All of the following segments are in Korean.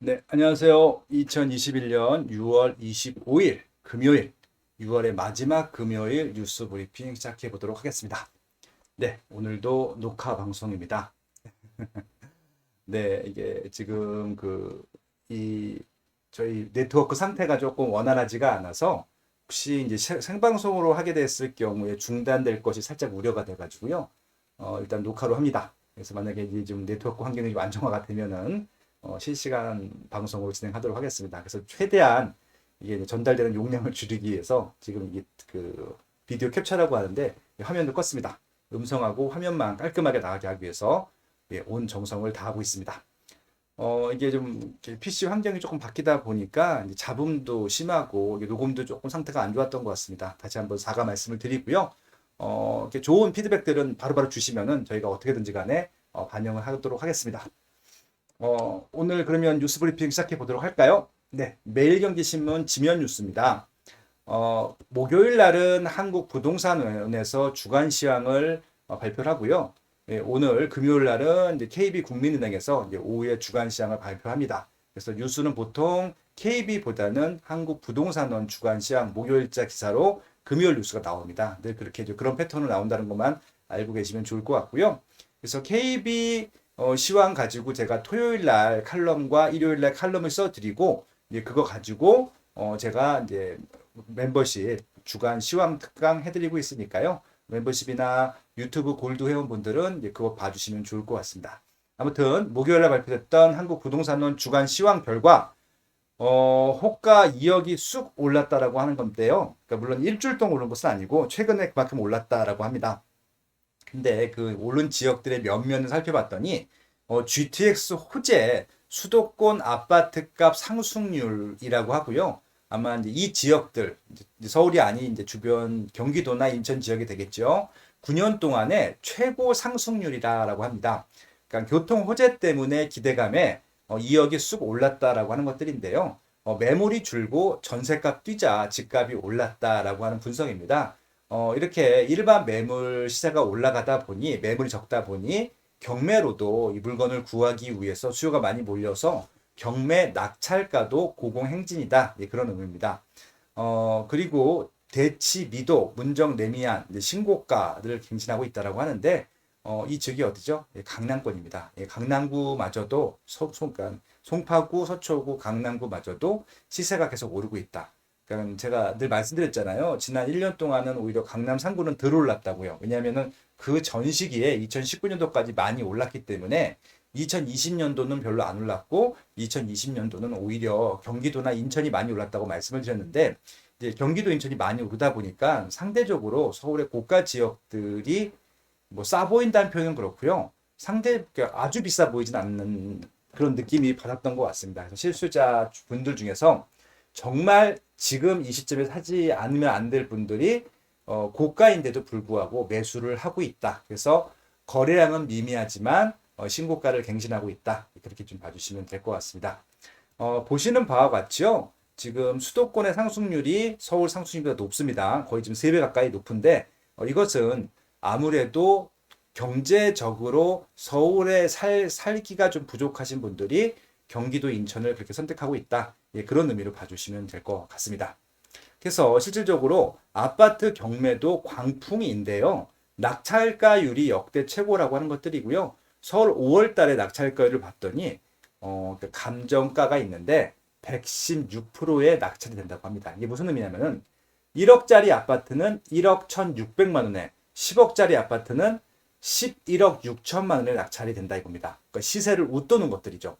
네, 안녕하세요. 2021년 6월 25일 금요일, 6월의 마지막 금요일 뉴스 브리핑 시작해 보도록 하겠습니다. 네, 오늘도 녹화 방송입니다. 네, 이게 지금 저희 네트워크 상태가 조금 원활하지가 않아서 혹시 이제 생방송으로 하게 됐을 경우에 중단될 것이 살짝 우려가 돼가지고요. 일단 녹화로 합니다. 그래서 만약에 이제 좀 네트워크 환경이 좀 안정화가 되면은 실시간 방송으로 진행하도록 하겠습니다. 그래서 최대한 이게 이제 전달되는 용량을 줄이기 위해서 지금 이게 비디오 캡처라고 하는데 화면도 껐습니다. 음성하고 화면만 깔끔하게 나가게 하기 위해서 온 정성을 다하고 있습니다. 이게 좀 PC 환경이 조금 바뀌다 보니까 이제 잡음도 심하고 이게 녹음도 조금 상태가 안 좋았던 것 같습니다. 다시 한번 사과 말씀을 드리고요. 이렇게 좋은 피드백들은 바로바로 주시면은 저희가 어떻게든지 간에 반영을 하도록 하겠습니다. 오늘 그러면 뉴스 브리핑 시작해 보도록 할까요? 네, 매일경제신문 지면 뉴스입니다. 목요일 날은 한국부동산원에서 주간 시황을 발표를 하고요. 예, 오늘 금요일 날은 이제 KB국민은행에서 이제 오후에 주간 시황을 발표합니다. 그래서 뉴스는 보통 KB보다는 한국부동산원 주간 시황 목요일자 기사로 금요일 뉴스가 나옵니다. 늘 그렇게 그런 패턴으로 나온다는 것만 알고 계시면 좋을 것 같고요. 그래서 KB 시황 가지고 제가 토요일 날 칼럼과 일요일 날 칼럼을 써드리고 이제 그거 가지고 제가 이제 멤버십 주간 시황 특강 해드리고 있으니까요. 멤버십이나 유튜브 골드 회원분들은 이제 그거 봐주시면 좋을 것 같습니다. 아무튼 목요일에 발표됐던 한국부동산원 주간 시황 결과 호가 2억이 쑥 올랐다라고 하는 건데요. 그러니까 물론 일주일 동안 오른 것은 아니고 최근에 그만큼 올랐다라고 합니다. 근데 그 오른 지역들의 면면을 살펴봤더니 GTX 호재 수도권 아파트값 상승률이라고 하고요. 아마 이제 이 지역들 이제 서울이 아닌 이제 주변 경기도나 인천 지역이 되겠죠. 9년 동안의 최고 상승률이다라고 합니다. 그러니까 교통 호재 때문에 기대감에 2억이 쑥 올랐다라고 하는 것들인데요. 매물이 줄고 전세값 뛰자 집값이 올랐다라고 하는 분석입니다. 이렇게 일반 매물 시세가 올라가다 보니 매물이 적다 보니 경매로도 이 물건을 구하기 위해서 수요가 많이 몰려서 경매 낙찰가도 고공행진이다. 예, 그런 의미입니다. 그리고 대치 미도, 문정 내미안, 신고가를 갱신하고 있다라고 하는데 이 지역이 어디죠? 예, 강남권입니다. 예, 강남구마저도 그러니까 송파구, 서초구, 강남구마저도 시세가 계속 오르고 있다. 그러니까 제가 늘 말씀드렸잖아요. 지난 1년 동안은 오히려 강남 상구는 덜 올랐다고요. 왜냐하면은 그 전 시기에 2019년도까지 많이 올랐기 때문에 2020년도는 별로 안 올랐고 2020년도는 오히려 경기도나 인천이 많이 올랐다고 말씀을 드렸는데 이제 경기도 인천이 많이 오르다 보니까 상대적으로 서울의 고가 지역들이 뭐 싸 보인다는 표현은 그렇고요. 아주 비싸 보이진 않는 그런 느낌이 받았던 것 같습니다. 그래서 실수자 분들 중에서 정말 지금 이 시점에 사지 않으면 안 될 분들이 고가인데도 불구하고 매수를 하고 있다. 그래서 거래량은 미미하지만 신고가를 갱신하고 있다. 그렇게 좀 봐주시면 될 것 같습니다. 보시는 바와 같이요. 지금 수도권의 상승률이 서울 상승률보다 높습니다. 거의 지금 3배 가까이 높은데 이것은 아무래도 경제적으로 서울에 살기가 좀 부족하신 분들이 경기도 인천을 그렇게 선택하고 있다. 예, 그런 의미로 봐주시면 될 것 같습니다. 그래서 실질적으로 아파트 경매도 광풍인데요. 낙찰가율이 역대 최고라고 하는 것들이고요. 서울 5월 달에 낙찰가율을 봤더니 그 감정가가 있는데 116%의 낙찰이 된다고 합니다. 이게 무슨 의미냐면은 1억짜리 아파트는 1억 1,600만 원에 10억짜리 아파트는 11억 6천만 원에 낙찰이 된다 이겁니다. 그러니까 시세를 웃도는 것들이죠.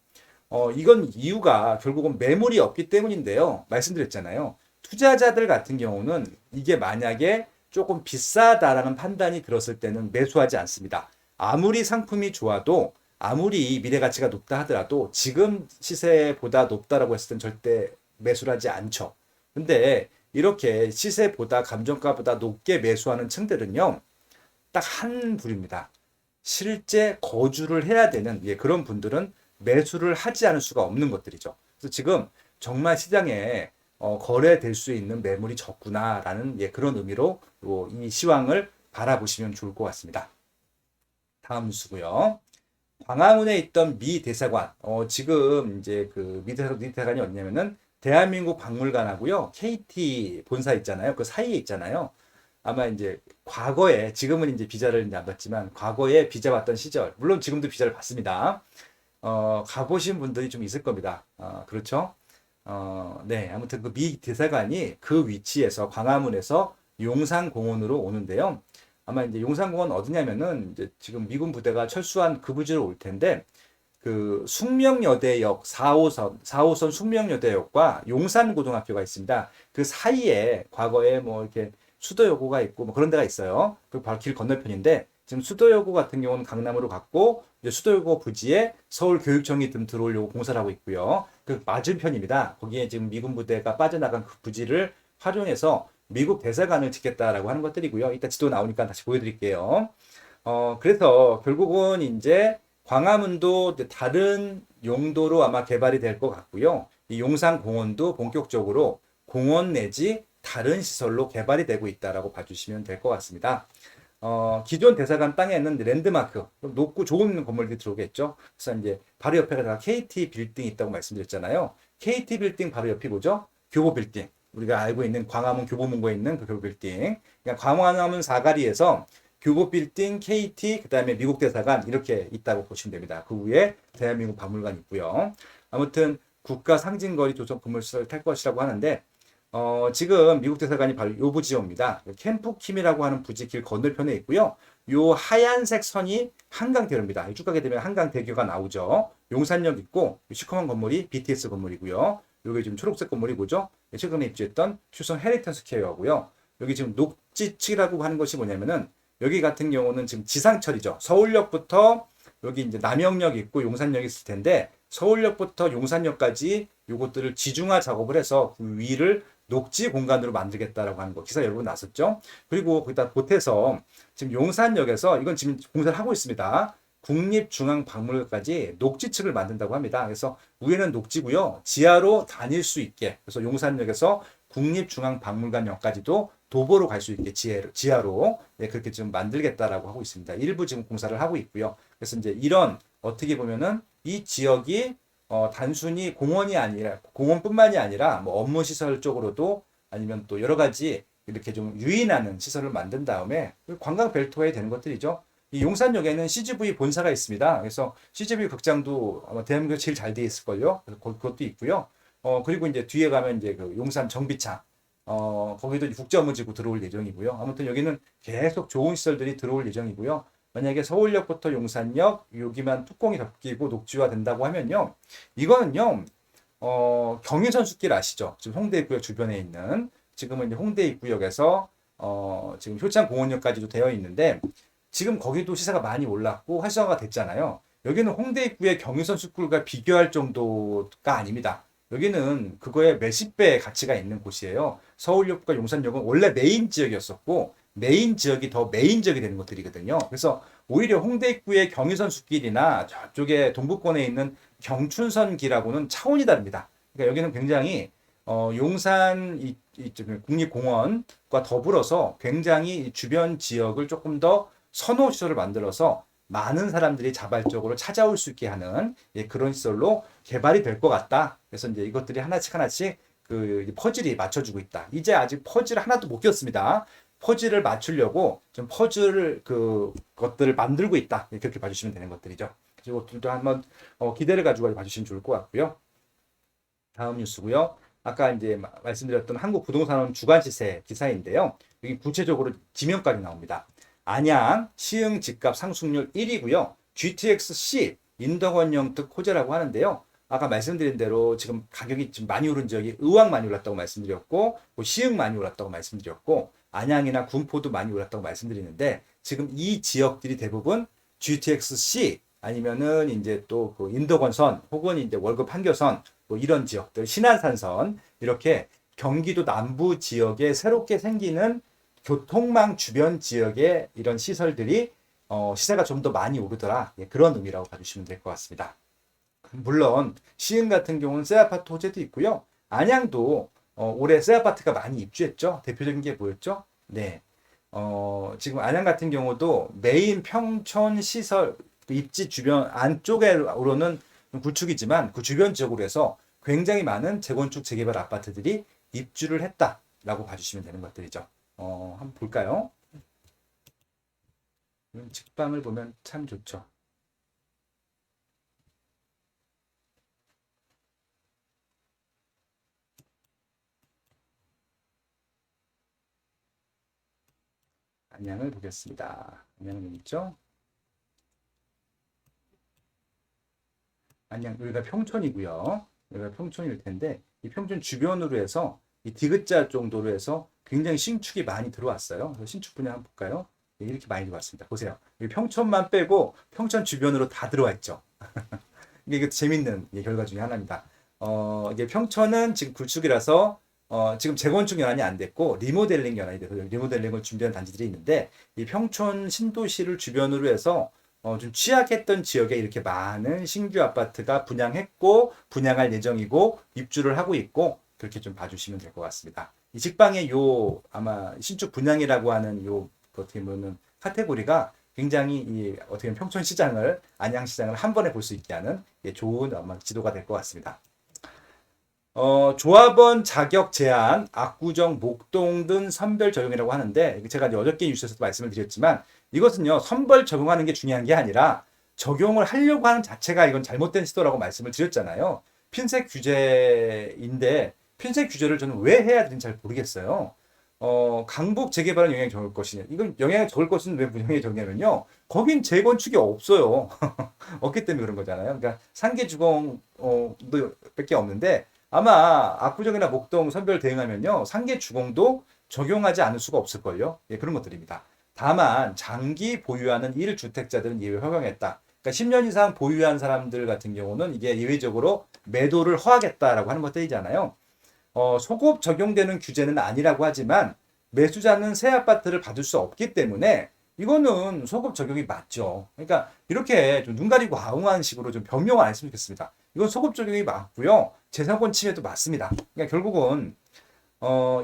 이건 이유가 결국은 매물이 없기 때문인데요. 말씀드렸잖아요. 투자자들 같은 경우는 이게 만약에 조금 비싸다라는 판단이 들었을 때는 매수하지 않습니다. 아무리 상품이 좋아도 아무리 미래 가치가 높다 하더라도 지금 시세보다 높다라고 했을 땐 절대 매수를 하지 않죠. 근데 이렇게 시세보다 감정가보다 높게 매수하는 층들은요. 딱 한 부류입니다. 실제 거주를 해야 되는 그런 분들은 매수를 하지 않을 수가 없는 것들이죠. 그래서 지금 정말 시장에 거래될 수 있는 매물이 적구나라는 그런 의미로 이 시황을 바라보시면 좋을 것 같습니다. 다음 뉴스고요. 광화문에 있던 미 대사관, 지금 이제 그 미 대사관이 어디냐면은 대한민국 박물관하고요, KT 본사 있잖아요. 그 사이에 있잖아요. 아마 이제 과거에, 지금은 이제 비자를 이제 안 받지만 과거에 비자 받던 시절, 물론 지금도 비자를 받습니다. 가보신 분들이 좀 있을 겁니다. 그렇죠? 네, 아무튼 그 미 대사관이 그 위치에서 광화문에서 용산공원으로 오는데요. 아마 이제 용산공원 어디냐면은 이제 지금 미군 부대가 철수한 그 부지로 올 텐데 그 숙명여대역 4호선 숙명여대역과 용산고등학교가 있습니다. 그 사이에 과거에 뭐 이렇게 수도여고가 있고 뭐 그런 데가 있어요. 그 바로 길 건너편인데 지금 수도여고 같은 경우는 강남으로 갔고 이제 수도여고 부지에 서울교육청이 좀 들어오려고 공사를 하고 있고요. 그 맞은편입니다. 거기에 지금 미군 부대가 빠져나간 그 부지를 활용해서 미국 대사관을 짓겠다라고 하는 것들이고요. 이따 지도 나오니까 다시 보여드릴게요. 그래서 결국은 이제 광화문도 다른 용도로 아마 개발이 될 것 같고요. 이 용산공원도 본격적으로 공원 내지 다른 시설로 개발이 되고 있다라고 봐주시면 될 것 같습니다. 기존 대사관 땅에는 랜드마크, 높고 좋은 건물들이 들어오겠죠. 그래서 이제 바로 옆에가 다 KT 빌딩이 있다고 말씀드렸잖아요. KT 빌딩 바로 옆이 뭐죠? 교보 빌딩. 우리가 알고 있는 광화문 교보문고에 있는 그 교보 빌딩. 그러니까 광화문 사거리에서 교보 빌딩, KT, 그 다음에 미국 대사관 이렇게 있다고 보시면 됩니다. 그 위에 대한민국 박물관 있고요. 아무튼 국가 상징거리 조성 건물시설 탈 것이라고 하는데 지금 미국 대사관이 바로 요 부지입니다. 캠프킴이라고 하는 부지 길 건너편에 있고요. 요 하얀색 선이 한강대로입니다. 쭉 가게 되면 한강대교가 나오죠. 용산역 있고 시커먼 건물이 BTS 건물이고요. 여기 지금 초록색 건물이 뭐죠? 최근에 입주했던 휴성 해리턴 스퀘어고요. 여기 지금 녹지층이라고 하는 것이 뭐냐면은 여기 같은 경우는 지금 지상철이죠. 서울역부터 여기 이제 남영역 있고 용산역 있을 텐데 서울역부터 용산역까지 요것들을 지중화 작업을 해서 그 위를 녹지 공간으로 만들겠다라고 하는 거 기사 여러 번 났었죠. 그리고 거기다 보태서 지금 용산역에서 이건 지금 공사를 하고 있습니다. 국립중앙박물관까지 녹지층을 만든다고 합니다. 그래서 위에는 녹지고요. 지하로 다닐 수 있게 그래서 용산역에서 국립중앙박물관역까지도 도보로 갈 수 있게 지하로 네, 그렇게 좀 만들겠다라고 하고 있습니다. 일부 지금 공사를 하고 있고요. 그래서 이제 이런 어떻게 보면은 이 지역이 단순히 공원이 아니라 공원뿐만이 아니라 뭐 업무 시설 쪽으로도 아니면 또 여러 가지 이렇게 좀 유인하는 시설을 만든 다음에 관광 벨트화에 되는 것들이죠. 이 용산역에는 CGV 본사가 있습니다. 그래서 CGV 극장도 아마 대한민국에 제일 잘 돼 있을걸요. 그래서 그것도 있고요. 그리고 이제 뒤에 가면 이제 그 용산 정비창, 거기도 국제업무지구 들어올 예정이고요. 아무튼 여기는 계속 좋은 시설들이 들어올 예정이고요. 만약에 서울역부터 용산역 여기만 뚜껑이 덮이고 녹지화 된다고 하면요. 이거는요. 경인선 숲길 아시죠? 지금 홍대 입구역 주변에 있는 지금은 이제 홍대 입구역에서 지금 효창공원역까지도 되어 있는데 지금 거기도 시세가 많이 올랐고 활성화가 됐잖아요. 여기는 홍대 입구의 경인선 숲길과 비교할 정도가 아닙니다. 여기는 그거에 몇십 배의 가치가 있는 곳이에요. 서울역과 용산역은 원래 메인 지역이었었고 메인 지역이 더 메인 지역이 되는 것들이거든요. 그래서 오히려 홍대 입구의 경의선 숲길이나 저쪽에 동부권에 있는 경춘선길하고는 차원이 다릅니다. 그러니까 여기는 굉장히 용산 국립공원과 더불어서 굉장히 주변 지역을 조금 더 선호 시설을 만들어서 많은 사람들이 자발적으로 찾아올 수 있게 하는 그런 시설로 개발이 될 것 같다. 그래서 이제 이것들이 하나씩 하나씩 그 퍼즐이 맞춰주고 있다. 이제 아직 퍼즐 하나도 못 꼈습니다. 퍼즐을 맞추려고 좀 퍼즐을 것들을 만들고 있다. 그렇게 봐주시면 되는 것들이죠. 그리고 이것들도 한번 기대를 가지고 봐주시면 좋을 것 같고요. 다음 뉴스고요. 아까 이제 말씀드렸던 한국부동산원 주간 시세 기사인데요. 여기 구체적으로 지명까지 나옵니다. 안양 시흥 집값 상승률 1위고요. GTX-C 인덕원 영특 호재라고 하는데요. 아까 말씀드린 대로 지금 가격이 좀 많이 오른 지역이 의왕 많이 올랐다고 말씀드렸고 시흥 많이 올랐다고 말씀드렸고 안양이나 군포도 많이 올랐다고 말씀드리는데 지금 이 지역들이 대부분 GTX-C 아니면은 이제 또 그 인덕원선 혹은 이제 월급 판교선 뭐 이런 지역들 신안산선 이렇게 경기도 남부 지역에 새롭게 생기는 교통망 주변 지역의 이런 시설들이 시세가 좀 더 많이 오르더라. 그런 의미라고 봐주시면 될 것 같습니다. 물론 시흥 같은 경우는 새 아파트 호재도 있고요. 안양도 올해 새 아파트가 많이 입주했죠. 대표적인 게 뭐였죠? 네. 지금 안양 같은 경우도 메인 평촌 시설 그 입지 주변 안쪽으로는 구축이지만 그 주변 지역으로 해서 굉장히 많은 재건축 재개발 아파트들이 입주를 했다라고 봐주시면 되는 것들이죠. 한번 볼까요? 직방을 보면 참 좋죠. 안양을 보겠습니다. 안양은 있죠? 안양 여기가 평촌이고요. 여기가 평촌일 텐데 이 평촌 주변으로 해서 이 디귿자 정도로 해서 굉장히 신축이 많이 들어왔어요. 그래서 신축 분야 한번 볼까요? 네, 이렇게 많이 들어왔습니다. 보세요. 이 평촌만 빼고 평촌 주변으로 다 들어와 있죠. 이게 재밌는 결과 중에 하나입니다. 이게 평촌은 지금 구축이라서 지금 재건축 연한이 안 됐고 리모델링 연한이 돼서 리모델링을 준비한 단지들이 있는데 이 평촌 신도시를 주변으로 해서 좀 취약했던 지역에 이렇게 많은 신규 아파트가 분양했고 분양할 예정이고 입주를 하고 있고 그렇게 좀 봐주시면 될 것 같습니다. 이 직방의 아마 신축 분양이라고 하는 어떻게 보면 카테고리가 굉장히 어떻게 보면 평촌 시장을 안양 시장을 한 번에 볼 수 있게 하는 좋은 아마 지도가 될 것 같습니다. 조합원 자격 제한, 압구정, 목동 등 선별 적용이라고 하는데 제가 어저께 뉴스에서도 말씀을 드렸지만 이것은요 선별 적용하는 게 중요한 게 아니라 적용을 하려고 하는 자체가 이건 잘못된 시도라고 말씀을 드렸잖아요. 핀셋 규제인데 핀셋 규제를 저는 왜 해야 되는지 잘 모르겠어요. 강북 재개발은 영향이 적을 것이냐. 이건 영향이 적을 것은 왜 영향이 적냐면요. 거긴 재건축이 없어요. 없기 때문에 그런 거잖아요. 그러니까 상계 주공 밖에 없는데 아마 압구정이나 목동 선별 대응하면요. 상계 주공도 적용하지 않을 수가 없을걸요. 예, 그런 것들입니다. 다만 장기 보유하는 1주택자들은 예외 허용했다. 그러니까 10년 이상 보유한 사람들 같은 경우는 이게 예외적으로 매도를 허하겠다라고 하는 것들이잖아요. 소급 적용되는 규제는 아니라고 하지만 매수자는 새 아파트를 받을 수 없기 때문에 이거는 소급 적용이 맞죠. 그러니까 이렇게 좀 눈 가리고 아웅하는 식으로 좀 변명 안 했으면 좋겠습니다. 이건 소급 적용이 맞고요. 재산권 침해도 맞습니다. 그러니까 결국은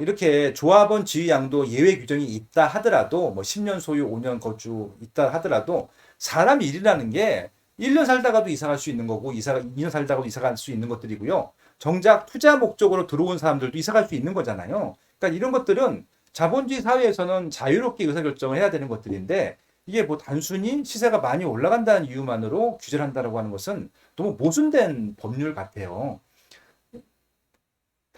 이렇게 조합원 지위 양도 예외 규정이 있다 하더라도 뭐 10년 소유 5년 거주 있다 하더라도 사람 일이라는 게 1년 살다가도 이사 갈 수 있는 거고 2년 살다가도 이사 갈 수 있는 것들이고요. 정작 투자 목적으로 들어온 사람들도 이사 갈 수 있는 거잖아요. 그러니까 이런 것들은 자본주의 사회에서는 자유롭게 의사결정을 해야 되는 것들인데 이게 뭐 단순히 시세가 많이 올라간다는 이유만으로 규제를 한다고 하는 것은 너무 모순된 법률 같아요.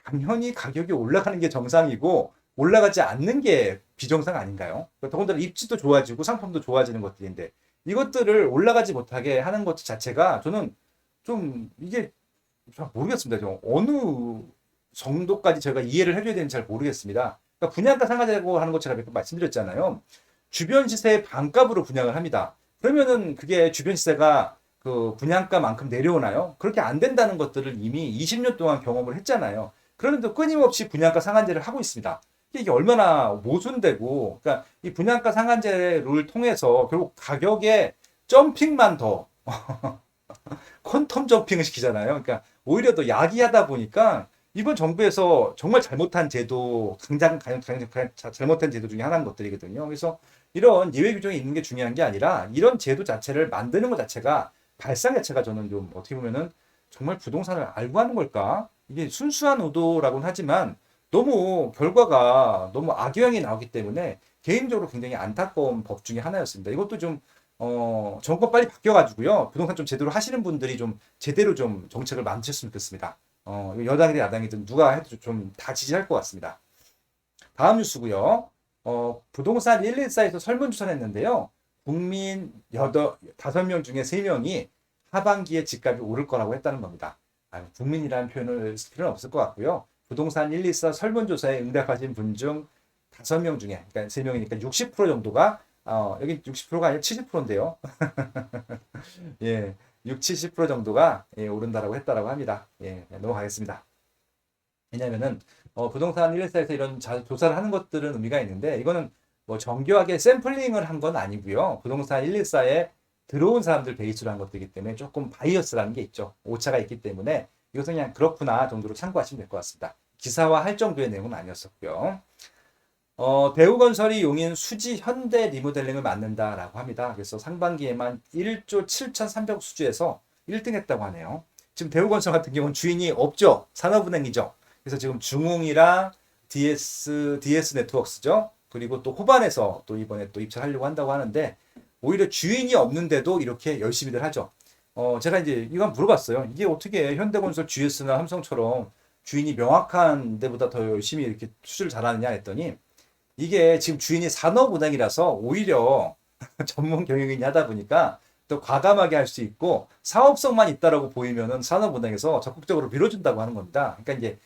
당연히 가격이 올라가는 게 정상이고 올라가지 않는 게 비정상 아닌가요? 더군다나 입지도 좋아지고 상품도 좋아지는 것들인데 이것들을 올라가지 못하게 하는 것 자체가 저는 좀 이게 잘 모르겠습니다. 좀 어느 정도까지 제가 이해를 해줘야 되는지 잘 모르겠습니다. 그러니까 분양가 상한제라고 하는 것 제가 몇 번 말씀드렸잖아요. 주변 시세의 반값으로 분양을 합니다. 그러면은 그게 주변 시세가 그 분양가만큼 내려오나요? 그렇게 안 된다는 것들을 이미 20년 동안 경험을 했잖아요. 그런데도 끊임없이 분양가 상한제를 하고 있습니다. 이게 얼마나 모순되고, 그러니까 이 분양가 상한제를 통해서 결국 가격의 점핑만 더 퀀텀 점핑을 시키잖아요. 그러니까 오히려 더 야기하다 보니까 이번 정부에서 정말 잘못한 제도, 가장 잘못한 제도 중에 하나인 것들이거든요. 그래서 이런 예외 규정이 있는 게 중요한 게 아니라 이런 제도 자체를 만드는 것 자체가 발상 자체가 저는 좀 어떻게 보면은 정말 부동산을 알고 하는 걸까? 이게 순수한 의도라고는 하지만 너무 결과가 너무 악영향이 나오기 때문에 개인적으로 굉장히 안타까운 법 중에 하나였습니다. 이것도 좀 정권 빨리 바뀌어가지고요. 부동산 좀 제대로 하시는 분들이 좀 제대로 좀 정책을 만드셨으면 좋겠습니다. 여당이든 야당이든 누가 해도 좀 다 지지할 것 같습니다. 다음 뉴스고요. 부동산 114에서 설문조사를 했는데요. 국민 5명 중에 3명이 하반기에 집값이 오를 거라고 했다는 겁니다. 국민이라는 표현을 쓸 필요는 없을 것 같고요. 부동산 114 설문조사에 응답하신 분 중 5명 중에, 그러니까 3명이니까 60% 정도가, 여기 60%가 아니라 70%인데요. 예, 60, 70% 정도가 오른다라고 했다라고 합니다. 예, 넘어가겠습니다. 왜냐면은, 부동산 114에서 이런 조사를 하는 것들은 의미가 있는데, 이거는 뭐 정교하게 샘플링을 한 건 아니고요. 부동산 114에 들어온 사람들 베이스로 한 것들이기 때문에 조금 바이어스라는 게 있죠. 오차가 있기 때문에 이것은 그냥 그렇구나 정도로 참고하시면 될 것 같습니다. 기사화할 정도의 내용은 아니었었고요. 대우건설이 용인 수지 현대 리모델링을 맡는다라고 합니다. 그래서 상반기에만 1조 7,300억 수주에서 1등 했다고 하네요. 지금 대우건설 같은 경우는 주인이 없죠. 산업은행이죠. 그래서 지금 중흥이랑 DS 네트워크스죠. 그리고 또 호반에서 또 이번에 또 입찰하려고 한다고 하는데 오히려 주인이 없는데도 이렇게 열심히들 하죠. 제가 이제 이거 물어봤어요. 이게 어떻게 현대건설 GS나 삼성처럼 주인이 명확한 데보다 더 열심히 이렇게 수주를 잘하느냐 했더니 이게 지금 주인이 산업은행이라서 오히려 전문 경영인이 하다 보니까 또 과감하게 할 수 있고 사업성만 있다라고 보이면은 산업은행에서 적극적으로 밀어준다고 하는 겁니다. 그러니까 이제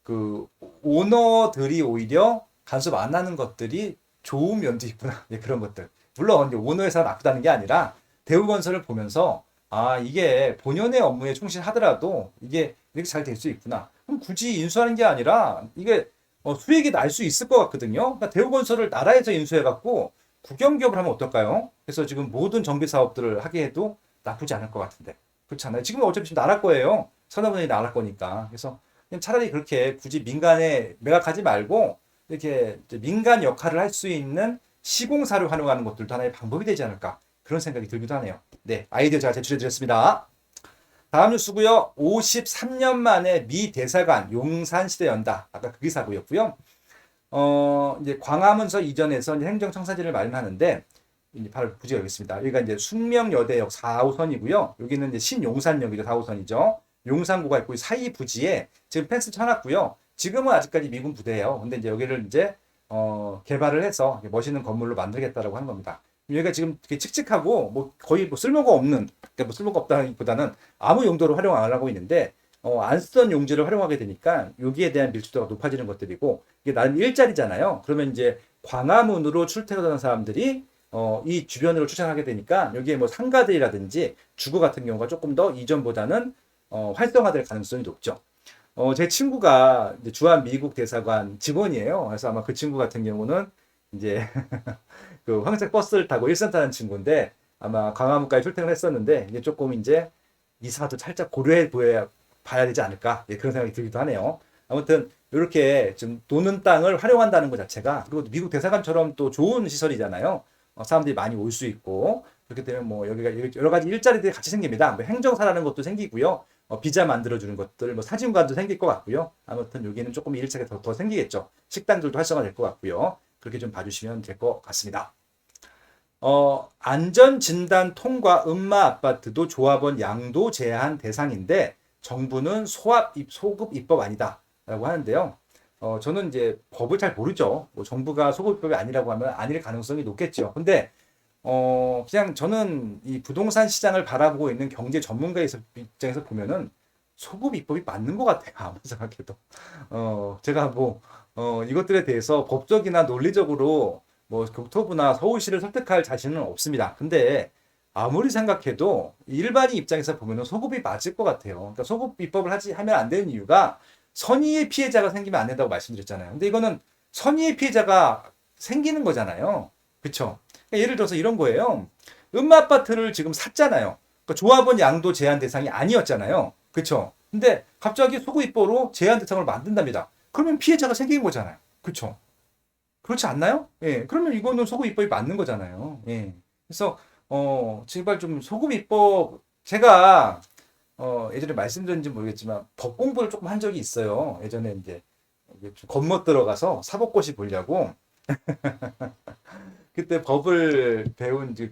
그 오너들이 오히려 간섭 안 하는 것들이 좋은 면도 있구나. 예, 그런 것들. 물론 이제 오너 회사가 나쁘다는 게 아니라 대우건설을 보면서 아 이게 본연의 업무에 충실하더라도 이게 이렇게 잘 될 수 있구나. 그럼 굳이 인수하는 게 아니라 이게 수익이 날 수 있을 것 같거든요. 그러니까 대우건설을 나라에서 인수해갖고 국영기업을 하면 어떨까요? 그래서 지금 모든 정비 사업들을 하게 해도 나쁘지 않을 것 같은데 그렇잖아요. 지금 어차피 지금 나라 거예요. 산업은행이 나라 거니까. 그래서 그냥 차라리 그렇게 굳이 민간에 매각하지 말고 이렇게 민간 역할을 할 수 있는 시공사를 활용하는 것들도 하나의 방법이 되지 않을까 그런 생각이 들기도 하네요. 네, 아이디어 제가 제출해 드렸습니다. 다음 뉴스고요. 53년 만에 미 대사관 용산시대 연다. 아까 그 기사고였고요. 이제 광화문서 이전해서 이제 행정청사진을 마련하는데 이제 바로 부지가 여기 있습니다. 여기가 이제 숙명여대역 4호선이고요. 여기는 이제 신용산역이죠. 4호선이죠. 용산구가 있고 사이 부지에 지금 펜스 쳐놨고요. 지금은 아직까지 미군 부대예요. 근데 이제 여기를 이제 개발을 해서 멋있는 건물로 만들겠다라고 하는 겁니다. 여기가 지금 되게 칙칙하고 뭐 거의 뭐 쓸모가 없는, 그러니까 뭐 쓸모가 없다기보다는 아무 용도로 활용 안 하고 있는데 안 쓰던 용지를 활용하게 되니까 여기에 대한 밀집도가 높아지는 것들이고 이게 나름 일자리잖아요. 그러면 이제 광화문으로 출퇴근하는 사람들이 이 주변으로 출퇴근하게 되니까 여기에 뭐 상가들이라든지 주거 같은 경우가 조금 더 이전보다는 활성화될 가능성이 높죠. 제 친구가 이제 주한 미국 대사관 직원이에요. 그래서 아마 그 친구 같은 경우는 이제 그 황색 버스를 타고 일산 타는 친구인데 아마 광화문까지 출퇴근을 했었는데 이제 조금 이제 이사도 살짝 고려해 봐야 되지 않을까 예, 그런 생각이 들기도 하네요. 아무튼 이렇게 좀 노는 땅을 활용한다는 것 자체가 그리고 미국 대사관처럼 또 좋은 시설이잖아요. 사람들이 많이 올 수 있고 그렇기 때문에 뭐 여기가 여러 가지 일자리들이 같이 생깁니다. 뭐 행정사라는 것도 생기고요. 비자 만들어주는 것들, 뭐 사진관도 생길 것 같고요. 아무튼 여기는 조금 일자리가 더 생기겠죠. 식당들도 활성화될 것 같고요. 그렇게 좀 봐주시면 될 것 같습니다. 안전진단 통과 음마 아파트도 조합원 양도 제한 대상인데 정부는 소급 입법 아니다라고 하는데요. 저는 이제 법을 잘 모르죠. 뭐 정부가 소급 입법이 아니라고 하면 아닐 가능성이 높겠죠. 근데 그냥 저는 이 부동산 시장을 바라보고 있는 경제 전문가의 입장에서 보면은 소급 입법이 맞는 것 같아요. 아무리 생각해도. 제가 뭐, 이것들에 대해서 법적이나 논리적으로 뭐 국토부나 서울시를 설득할 자신은 없습니다. 근데 아무리 생각해도 일반인 입장에서 보면은 소급이 맞을 것 같아요. 그러니까 소급 입법을 하면 안 되는 이유가 선의의 피해자가 생기면 안 된다고 말씀드렸잖아요. 근데 이거는 선의의 피해자가 생기는 거잖아요. 그쵸? 그러니까 예를 들어서 이런 거예요. 아파트를 지금 샀잖아요. 그러니까 조합원 양도 제한 대상이 아니었잖아요. 그쵸? 근데 갑자기 소급 입법으로 제한 대상을 만든답니다. 그러면 피해자가 생긴 거잖아요. 그쵸? 그렇지 않나요? 예. 그러면 이거는 소급 입법이 맞는 거잖아요. 예. 그래서 제발 좀 소급 입법 제가 예전에 말씀드렸는지 모르겠지만 법 공부를 조금 한 적이 있어요. 예전에 이제 좀 겉멋 들어가서 사법고시 보려고 그때 법을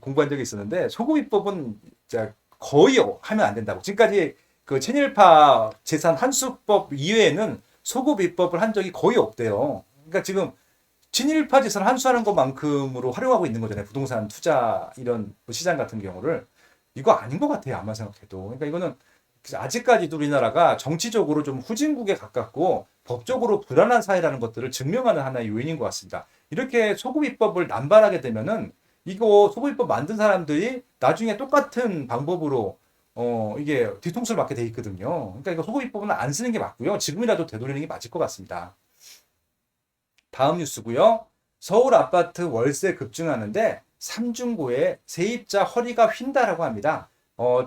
공부한 적이 있었는데 소급 입법은 진짜 거의 하면 안 된다고. 지금까지 그 친일파 재산 환수법 이외에는 소급 입법을 한 적이 거의 없대요. 그러니까 지금 친일파 재산 환수하는 것만큼으로 활용하고 있는 거잖아요. 부동산 투자 이런 시장 같은 경우를. 이거 아닌 것 같아요. 아마 생각해도. 그러니까 이거는 아직까지도 우리나라가 정치적으로 좀 후진국에 가깝고 법적으로 불안한 사회라는 것들을 증명하는 하나의 요인인 것 같습니다. 이렇게 소급 입법을 남발하게 되면은 이거 소급 입법 만든 사람들이 나중에 똑같은 방법으로 이게 뒤통수를 맞게 돼 있거든요. 그러니까 이거 소급 입법은 안 쓰는 게 맞고요. 지금이라도 되돌리는 게 맞을 것 같습니다. 다음 뉴스고요. 서울 아파트 월세 급증하는데 삼중고에 세입자 허리가 휜다라고 합니다.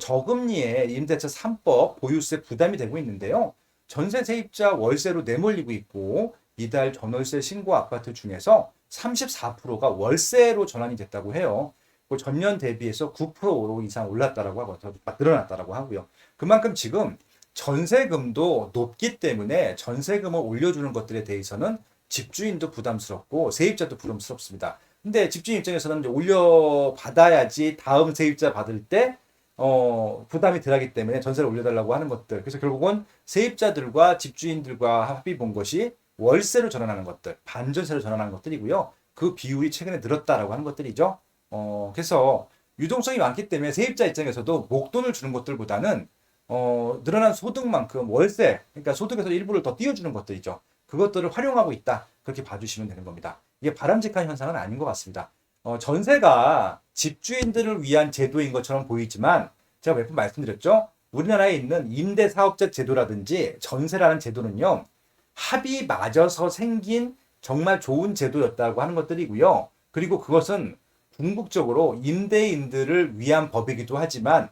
저금리에 임대차 3법 보유세 부담이 되고 있는데요. 전세 세입자 월세로 내몰리고 있고 이달 전월세 신고 아파트 중에서 34%가 월세로 전환이 됐다고 해요. 전년 대비해서 9% 이상 올랐다라고 하고 늘어났다라고 하고요. 그만큼 지금 전세금도 높기 때문에 전세금을 올려주는 것들에 대해서는 집주인도 부담스럽고 세입자도 부담스럽습니다. 근데 집주인 입장에서는 이제 올려받아야지 다음 세입자 받을 때 부담이 덜하기 때문에 전세를 올려달라고 하는 것들. 그래서 결국은 세입자들과 집주인들과 합의 본 것이 월세로 전환하는 것들, 반전세로 전환하는 것들이고요. 그 비율이 최근에 늘었다라고 하는 것들이죠. 그래서 유동성이 많기 때문에 세입자 입장에서도 목돈을 주는 것들보다는 늘어난 소득만큼 월세, 그러니까 소득에서 일부를 더 띄워주는 것들이죠. 그것들을 활용하고 있다. 그렇게 봐주시면 되는 겁니다. 이게 바람직한 현상은 아닌 것 같습니다. 전세가 집주인들을 위한 제도인 것처럼 보이지만 제가 몇 번 말씀드렸죠. 우리나라에 있는 임대사업자 제도라든지 전세라는 제도는요. 합이 맞아서 생긴 정말 좋은 제도였다고 하는 것들이고요. 그리고 그것은 궁극적으로 임대인들을 위한 법이기도 하지만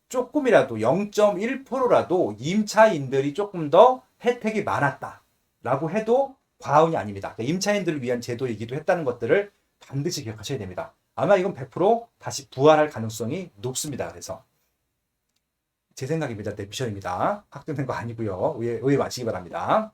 조금이라도 0.1%라도 임차인들이 조금 더 혜택이 많았다라고 해도 과언이 아닙니다. 그러니까 임차인들을 위한 제도이기도 했다는 것들을 반드시 기억하셔야 됩니다. 아마 이건 100% 다시 부활할 가능성이 높습니다. 그래서 제 생각입니다. 내 미션입니다. 확정된 거 아니고요. 오해 마시기 바랍니다.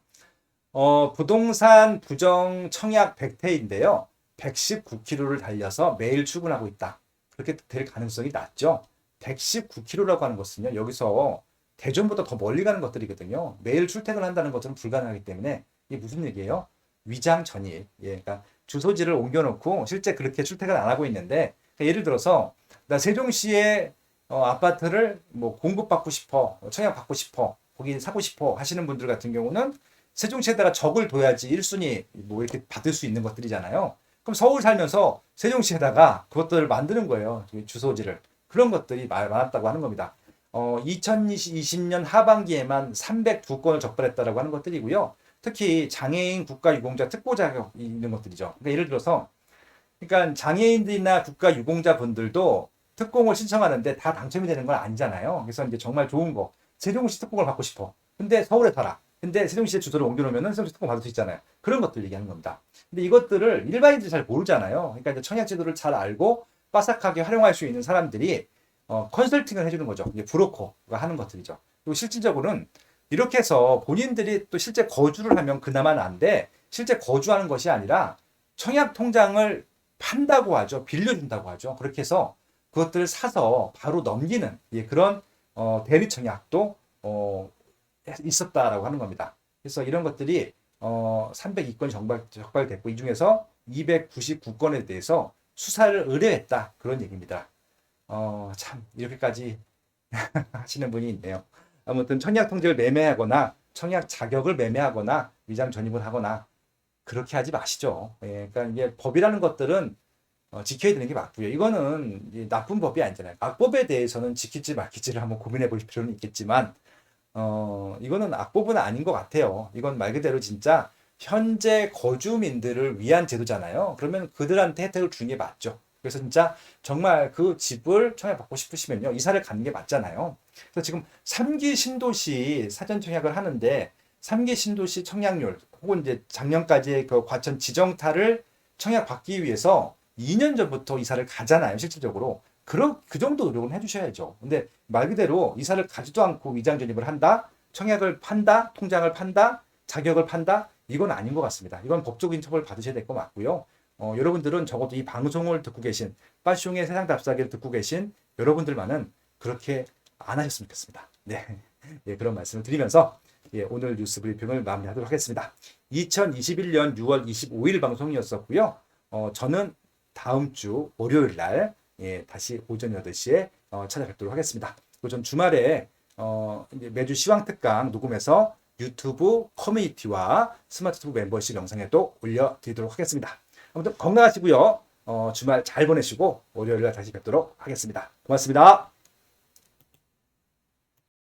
부동산 부정 청약 100태인데요. 119km를 달려서 매일 출근하고 있다. 그렇게 될 가능성이 낮죠. 119km라고 하는 것은요. 여기서 대전보다 더 멀리 가는 것들이거든요. 매일 출퇴근한다는 것은 불가능하기 때문에 이게 무슨 얘기예요? 위장 전입. 예, 그러니까 주소지를 옮겨놓고 실제 그렇게 출퇴근 안 하고 있는데 그러니까 예를 들어서 나 세종시에 아파트를 뭐 공급받고 싶어, 청약 받고 싶어, 거기 사고 싶어 하시는 분들 같은 경우는 세종시에다가 적을 둬야지 1순위 뭐 이렇게 받을 수 있는 것들이잖아요. 그럼 서울 살면서 세종시에다가 그것들을 만드는 거예요. 주소지를. 그런 것들이 많았다고 하는 겁니다. 2020년 하반기에만 302건을 적발했다라고 하는 것들이고요. 특히 장애인 국가유공자 특보 자격이 있는 것들이죠. 그러니까 예를 들어서 그러니까 장애인들이나 국가유공자 분들도 특공을 신청하는데 다 당첨이 되는 건 아니잖아요. 그래서 이제 정말 좋은 거 세종시 특공을 받고 싶어. 근데 서울에 살아. 근데 세종시에 주소를 옮겨놓으면 세종시 특공 받을 수 있잖아요. 그런 것들 얘기하는 겁니다. 근데 이것들을 일반인들이 잘 모르잖아요. 그러니까 이제 청약제도를 잘 알고 빠삭하게 활용할 수 있는 사람들이 컨설팅을 해주는 거죠. 이게 브로커가 하는 것들이죠. 그리고 실질적으로는 이렇게 해서 본인들이 또 실제 거주를 하면 그나마 나은데 실제 거주하는 것이 아니라 청약 통장을 판다고 하죠. 빌려준다고 하죠. 그렇게 해서 그것들을 사서 바로 넘기는 그런 대리 청약도 있었다라고 하는 겁니다. 그래서 이런 것들이 302건이 적발됐고 이 중에서 299건에 대해서 수사를 의뢰했다 그런 얘기입니다. 참 이렇게까지 하시는 분이 있네요. 아무튼 청약 통지를 매매하거나 청약 자격을 매매하거나 위장 전입을 하거나 그렇게 하지 마시죠. 그러니까 이게 법이라는 것들은 지켜야 되는 게 맞고요. 이거는 나쁜 법이 아니잖아요. 악법에 대해서는 지킬지 말킬지를 한번 고민해 볼 필요는 있겠지만 이거는 악법은 아닌 것 같아요. 이건 말 그대로 진짜 현재 거주민들을 위한 제도잖아요. 그러면 그들한테 혜택을 주는 게 맞죠. 그래서 진짜 정말 그 집을 청약받고 싶으시면요. 이사를 가는 게 맞잖아요. 그래서 지금 3기 신도시 사전 청약을 하는데 3기 신도시 청약률 혹은 이제 작년까지의 그 과천 지정타를 청약받기 위해서 2년 전부터 이사를 가잖아요. 실질적으로. 그 정도 노력은 해주셔야죠. 근데 말 그대로 이사를 가지도 않고 위장 전입을 한다, 청약을 판다, 통장을 판다, 자격을 판다, 이건 아닌 것 같습니다. 이건 법적인 처벌 받으셔야 될 것 같고요. 여러분들은 적어도 이 방송을 듣고 계신, 빠숑의 세상 답사기를 듣고 계신 여러분들만은 그렇게 안 하셨으면 좋겠습니다. 네. 그런 말씀을 드리면서 오늘 뉴스 브리핑을 마무리하도록 하겠습니다. 2021년 6월 25일 방송이었었고요. 저는 다음 주 월요일 날 다시 오전 8시에 찾아뵙도록 하겠습니다. 그리고 전 주말에 이제 매주 시황특강 녹음해서 유튜브 커뮤니티와 스마트튜브 멤버십 영상에도 올려드리도록 하겠습니다. 아무튼 건강하시고요. 주말 잘 보내시고 월요일 날 다시 뵙도록 하겠습니다. 고맙습니다.